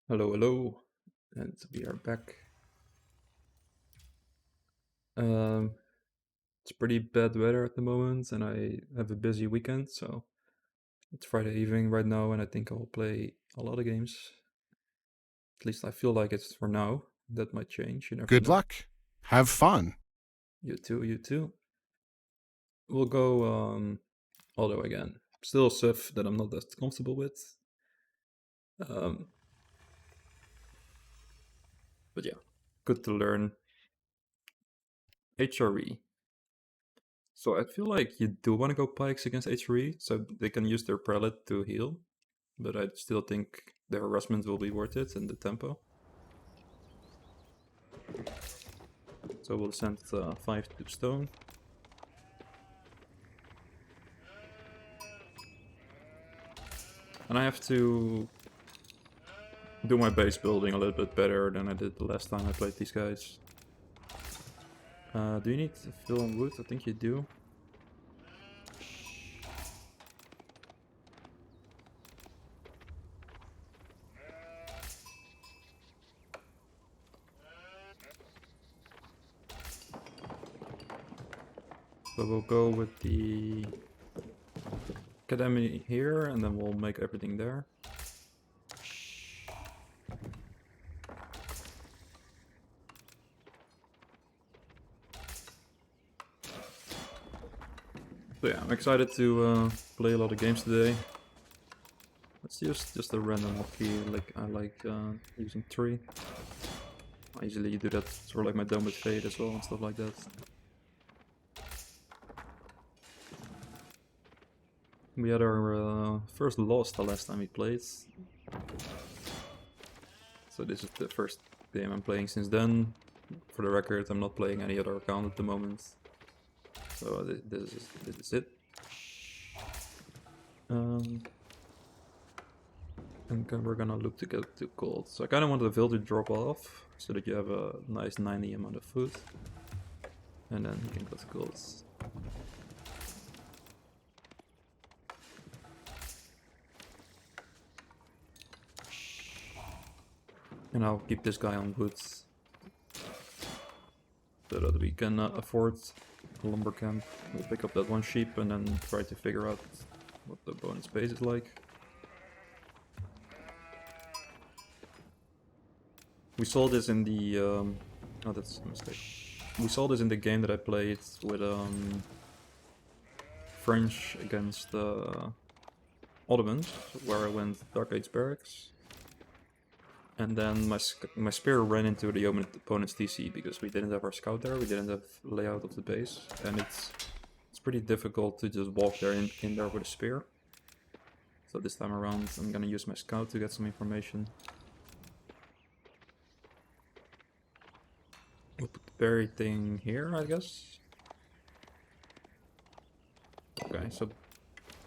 Hello, hello, and we are back. Um, it's pretty bad weather at the moment, and I have a busy weekend, so it's Friday evening right now, and I think I'll play a lot of games. At least I feel like it's for now. That might change, you never Good know. luck. Have fun. You too, you too. We'll go auto again. Still a Civ that I'm not that comfortable with. Um, but yeah, good to learn. HRE. So I feel like you do want to go pikes against HRE, so they can use their prelate to heal. But I still think the harassment will be worth it and the tempo. So we'll send 5 to stone. And I have to do my base building a little bit better than I did the last time I played these guys. Do you need to fill on wood? I think you do. So we'll go with the academy here and then we'll make everything there. So yeah, I'm excited to play a lot of games today. Let's use just a random hotkey, like I like using 3. I usually do that for like my dome with fade as well and stuff like that. We had our first loss the last time we played. So this is the first game I'm playing since then. For the record, I'm not playing any other account at the moment. So this is it. And we're gonna look to get to gold. So I kind of want the Vil to drop off, so that you have a nice 90 amount of food. And then you can go to gold. And I'll keep this guy on wood, so that we can afford a lumber camp. We'll pick up that one sheep and then try to figure out what the bonus base is like. We saw this in the oh, that's a mistake. We saw this in the game that I played with French against Ottomans, where I went Dark Age Barracks. And then my spear ran into the opponent's TC because we didn't have our scout there, we didn't have layout of the base, and it's pretty difficult to just walk there in there with a spear. So this time around I'm gonna use my scout to get some information. We'll put the berry thing here, I guess. Okay, so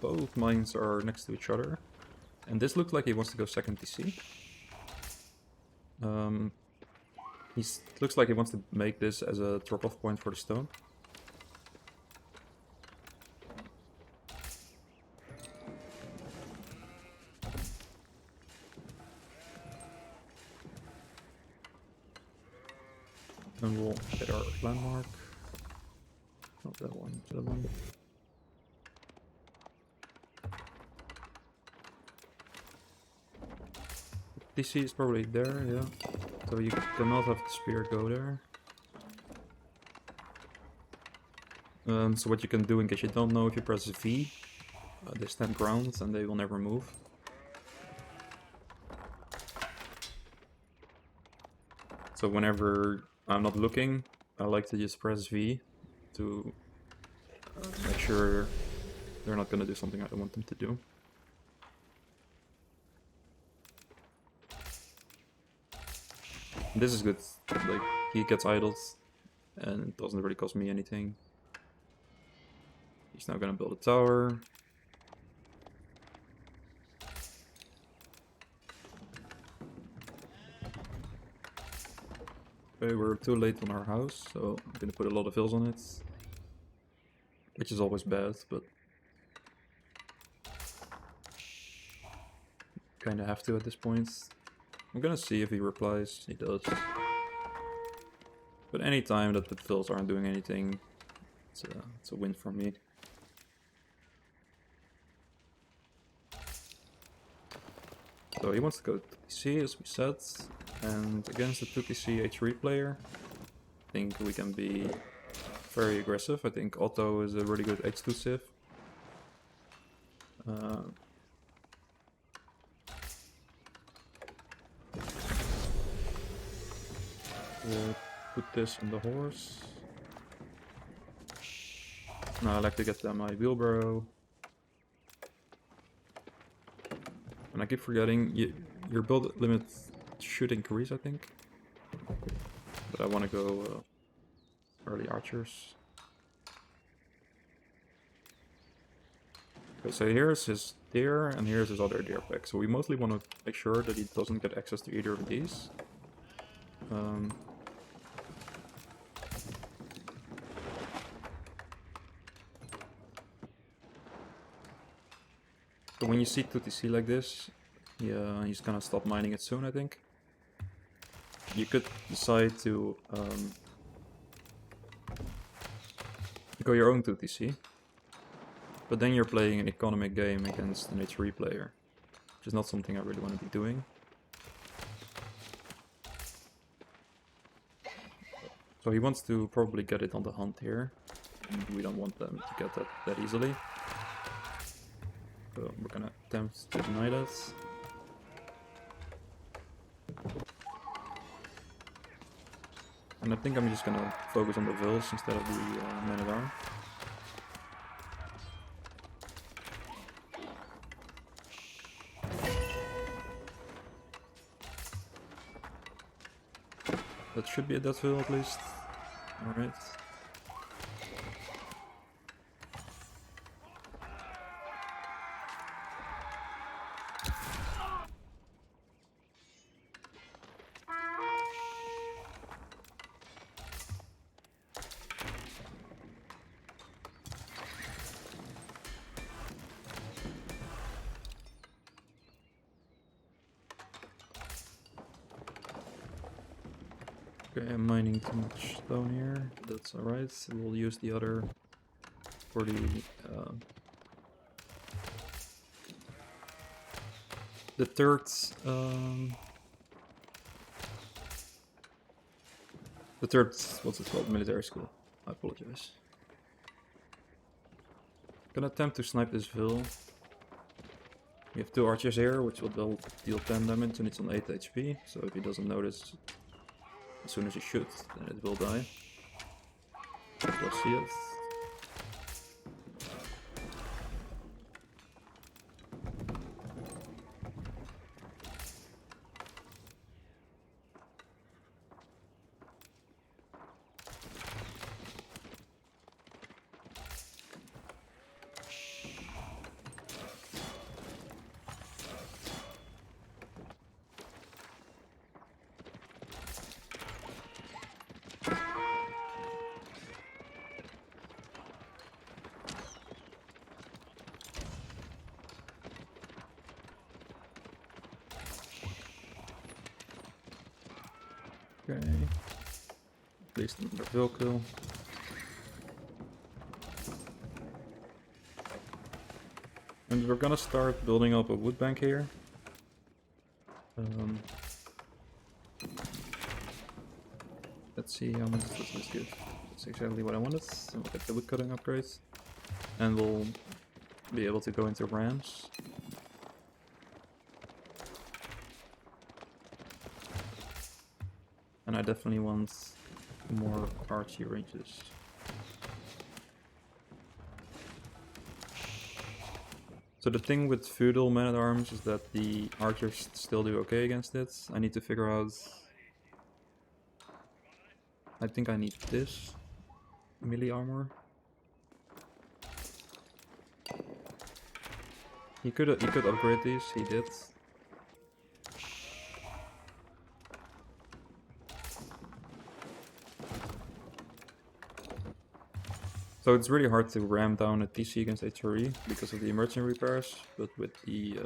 both mines are next to each other. And this looks like he wants to go second TC. He looks like he wants to make this as a drop-off point for the stone. And we'll get our landmark. Not that one, that one. TC is probably there, yeah. So you cannot have the spear go there. So what you can do, in case you don't know, if you press V, they stand ground and they will never move. So whenever I'm not looking, I like to just press V to make sure they're not gonna do something I don't want them to do. This is good, like, he gets idled, and it doesn't really cost me anything. He's now gonna build a tower. Okay, we're too late on our house, so I'm gonna put a lot of hills on it. Which is always bad, but kinda have to at this point. I'm gonna see if he replies. He does. But any time that the fills aren't doing anything, it's a win for me. So he wants to go to TC as we said, and against the 2TC H3 player, I think we can be very aggressive. I think Otto is a really good H2 Civ. We'll put this on the horse. Now I like to get my wheelbarrow. And I keep forgetting, your build limit should increase, I think. But I want to go early archers. Okay, so here's his deer, and here's his other deer pack. So we mostly want to make sure that he doesn't get access to either of these. So when you see 2TC like this, he's gonna stop mining it soon, I think. You could decide to go your own 2TC, but then you're playing an economic game against an H3 player, which is not something I really want to be doing. So he wants to probably get it on the hunt here, and we don't want them to get that easily. So we're gonna attempt to deny that. And I think I'm just gonna focus on the vills instead of the men-at-arms. That should be a death vill at least. Alright. Okay, I'm mining too much stone here. That's alright. We'll use the other for the third what's it called? Military school. I apologize. Gonna attempt to snipe this vill. We have 2 archers here, which will deal 10 damage, and it's on 8 HP. So if he doesn't notice as soon as he shoots, then it will die. We'll see it. Okay. At least another vill kill. And we're gonna start building up a wood bank here. Let's see how much this is good. That's exactly what I wanted. And we'll get the wood cutting upgrades. And we'll be able to go into rams. And I definitely want more archery ranges. So the thing with feudal men-at-arms is that the archers still do okay against it. I need to figure out... I think I need this melee armor. He could upgrade these, he did. So it's really hard to ram down a TC against H3 because of the emerging repairs, but with the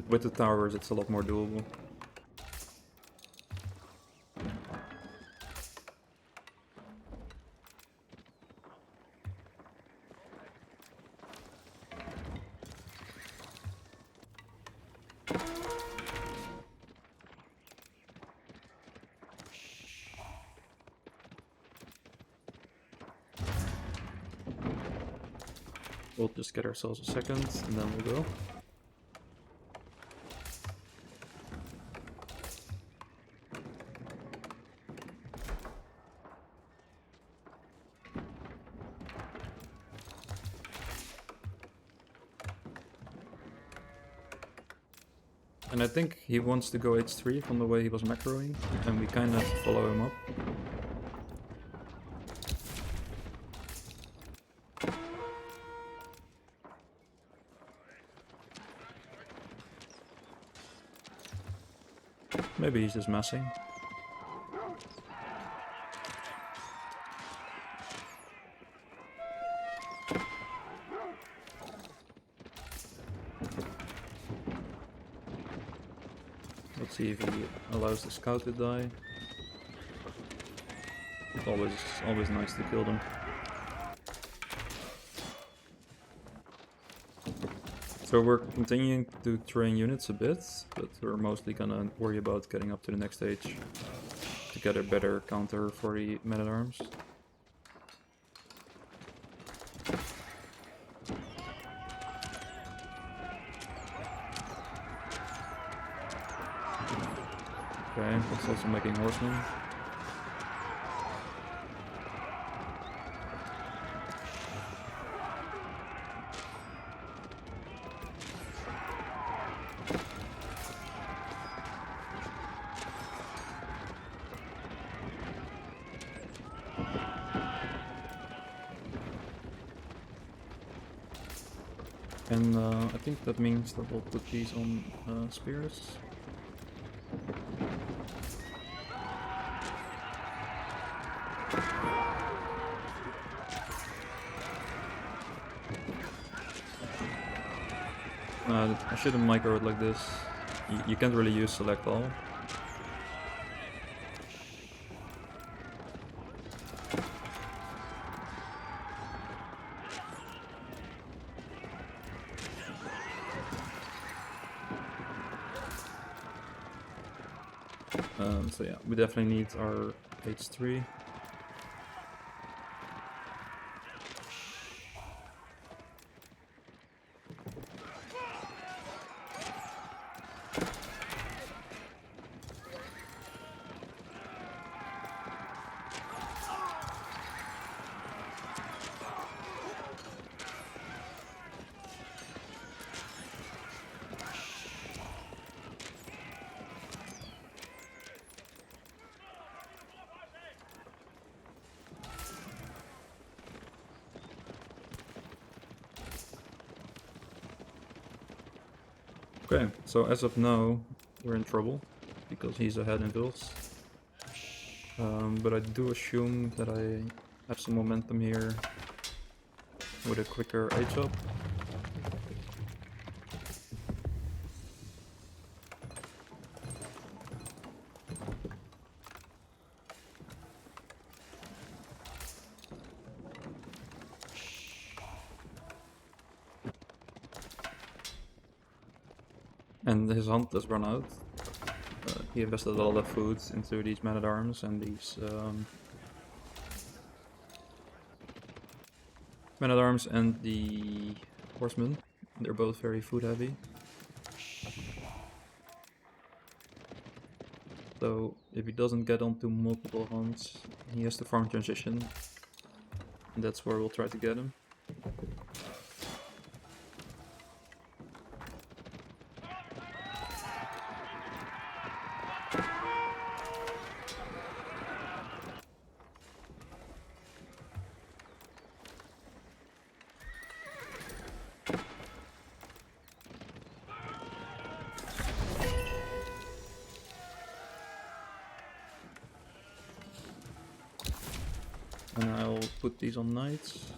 With the towers, it's a lot more doable. We'll just get ourselves a second, and then we'll go. And I think he wants to go H3 from the way he was macroing, and we kind of follow him up. Maybe he's just messing. Let's see if he allows the scout to die. Always nice to kill them. So we're continuing to train units a bit, but we're mostly gonna worry about getting up to the next stage to get a better counter for the men-at-arms. Okay, that's also making horsemen. And I think that means that we'll put these on spears. I shouldn't micro it like this. You can't really use select all. So yeah, we definitely need our H3. Okay, so as of now, we're in trouble, because he's ahead in builds. But I do assume that I have some momentum here with a quicker H-up. And his hunt has run out. He invested a lot of food into these men-at-arms and these men-at-arms and the horsemen. They're both very food heavy. So if he doesn't get onto multiple hunts, he has to farm transition. And that's where we'll try to get him. And I'll put these on knights.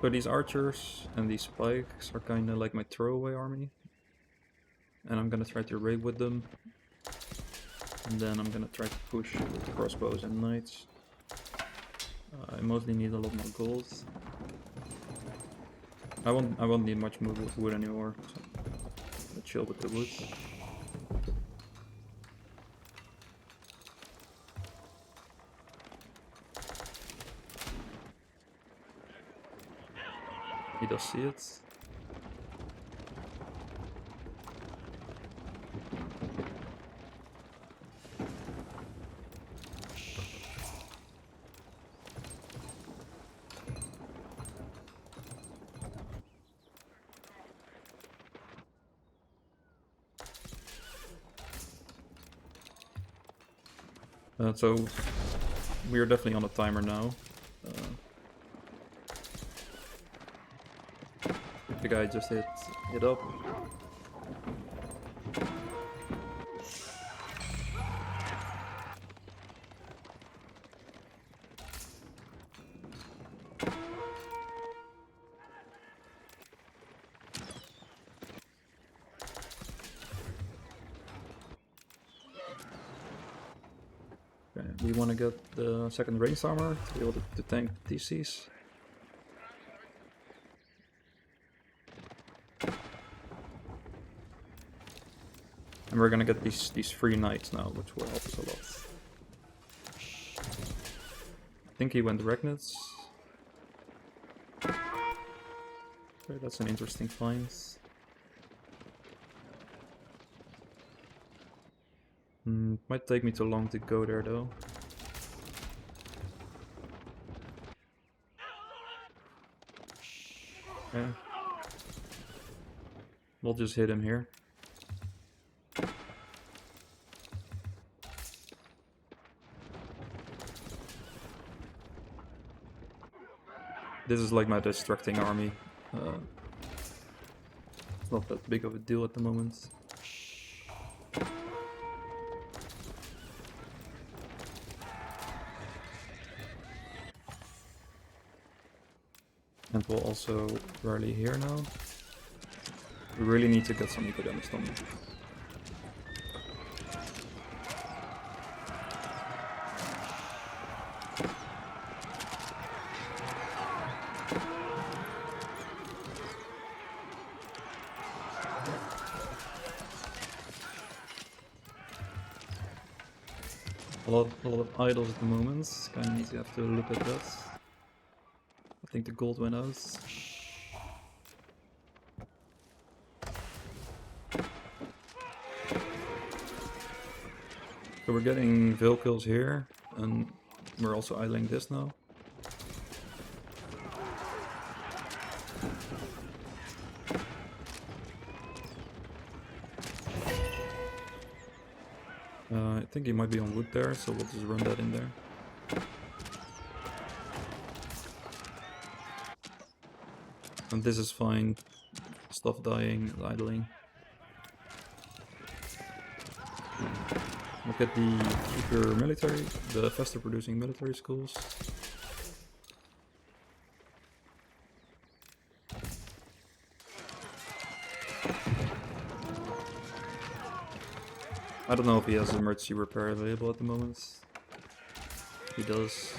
So these archers and these spikes are kind of like my throwaway army. And I'm gonna try to raid with them. And then I'm gonna try to push with the crossbows and knights. I mostly need a lot more gold. I won't need much wood anymore. So I'll chill with the wood. He does see it. So we are definitely on a timer now. The guy just hit up. Okay, we want to get the second range armor to be able to tank DCs. And we're gonna get these free knights now, which will help us a lot. I think he went Regnets. Okay, that's an interesting find. Might take me too long to go there though. Okay. We'll just hit him here. This is like my distracting army. It's not that big of a deal at the moment. And we'll also rally here now. We really need to get some eco damage done. A lot of idols at the moment. Kind of need to have to look at that. I think the gold went out. So we're getting veil kills here, and we're also idling this now. I think he might be on wood there, so we'll just run that in there. And this is fine. Stuff dying, idling. Look at the cheaper military, the faster producing military schools. I don't know if he has emergency repair available at the moment. He does.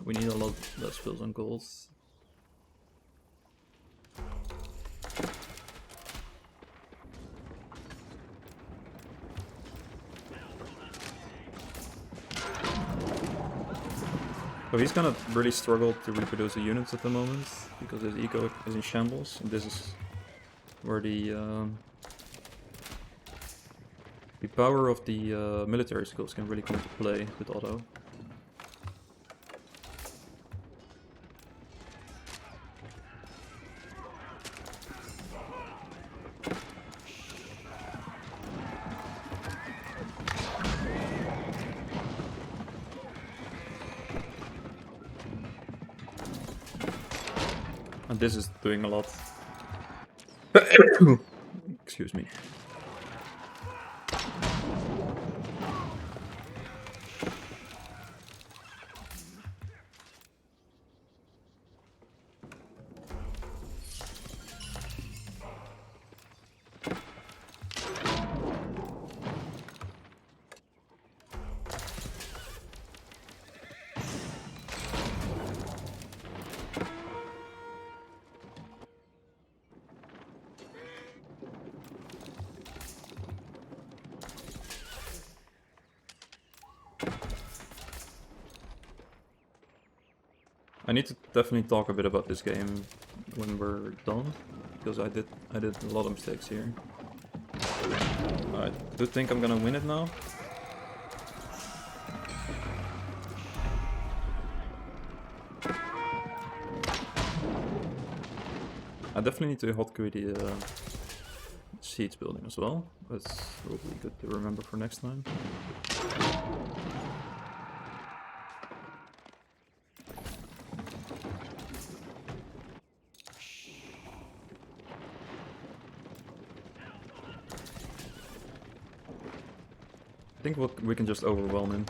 We need a lot less fills on golds. So he's gonna really struggle to reproduce the units at the moment because his eco is in shambles, and this is where the power of the military skills can really come into play with Otto. And this is doing a lot. Excuse me. I need to definitely talk a bit about this game when we're done, because I did a lot of mistakes here. I do think I'm gonna win it now. I definitely need to hotkeep the seeds building as well. That's probably good to remember for next time. I think we can just overwhelm him.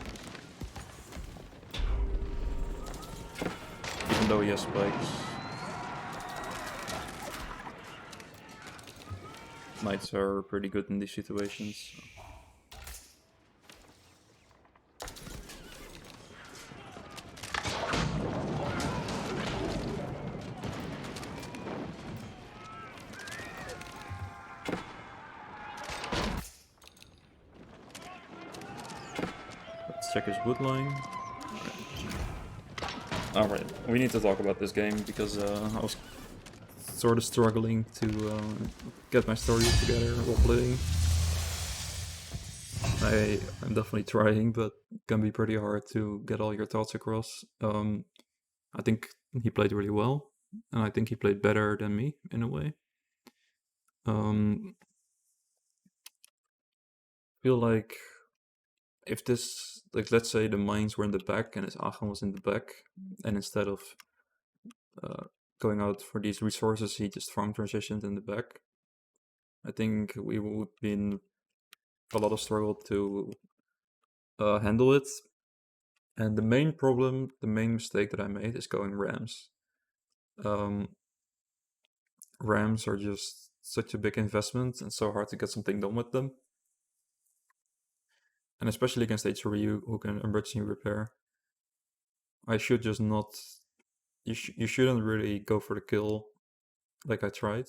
Even though he has spikes. Knights are pretty good in these situations. So. Let's check his wood line. Alright, we need to talk about this game because I was sort of struggling to get my story together while playing. I'm definitely trying, but it can be pretty hard to get all your thoughts across. I think he played really well, and I think he played better than me in a way. Feel like if this, like, let's say the mines were in the back and his Aachen was in the back, and instead of going out for these resources, he just farm transitioned in the back. I think we would be in a lot of struggle to handle it. And the main problem, the main mistake that I made is going Rams. Rams are just such a big investment and so hard to get something done with them. And especially against HRE who can emergency repair. I should just not. You shouldn't really go for the kill like I tried.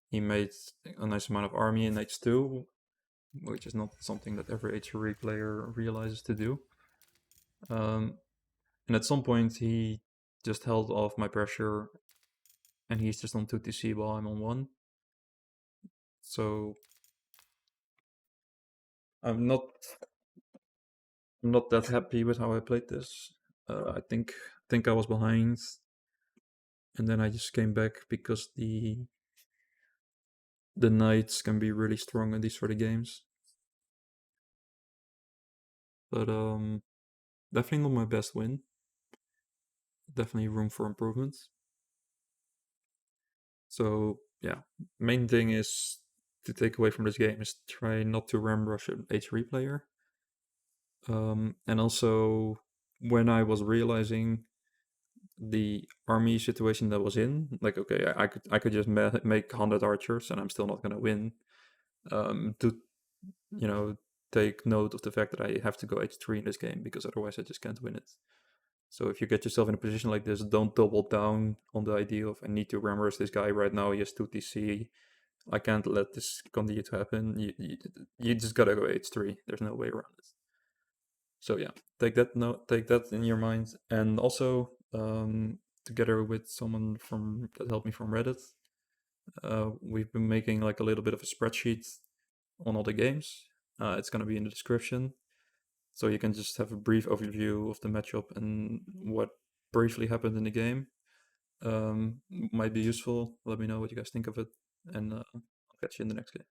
He made a nice amount of army in H2, which is not something that every HRE player realizes to do. And at some point he just held off my pressure and he's just on 2TC while I'm on 1. So I'm not that happy with how I played this. I think I was behind, and then I just came back because the knights can be really strong in these sort of games. But definitely not my best win. Definitely room for improvement. So yeah, main thing is to take away from this game is try not to ram rush an H3 player. And also when I was realizing the army situation that was in, like, okay, I could just make 100 archers and I'm still not gonna win. To take note of the fact that I have to go H3 in this game because otherwise I just can't win it. So if you get yourself in a position like this, don't double down on the idea of I need to ram rush this guy right now. He has 2TC. I can't let this continue to happen. You just gotta go H3. There's no way around it. So yeah, take that in your mind, and also together with someone that helped me from Reddit, we've been making like a little bit of a spreadsheet on all the games. It's gonna be in the description, so you can just have a brief overview of the matchup and what briefly happened in the game. Might be useful. Let me know what you guys think of it, and I'll catch you in the next game.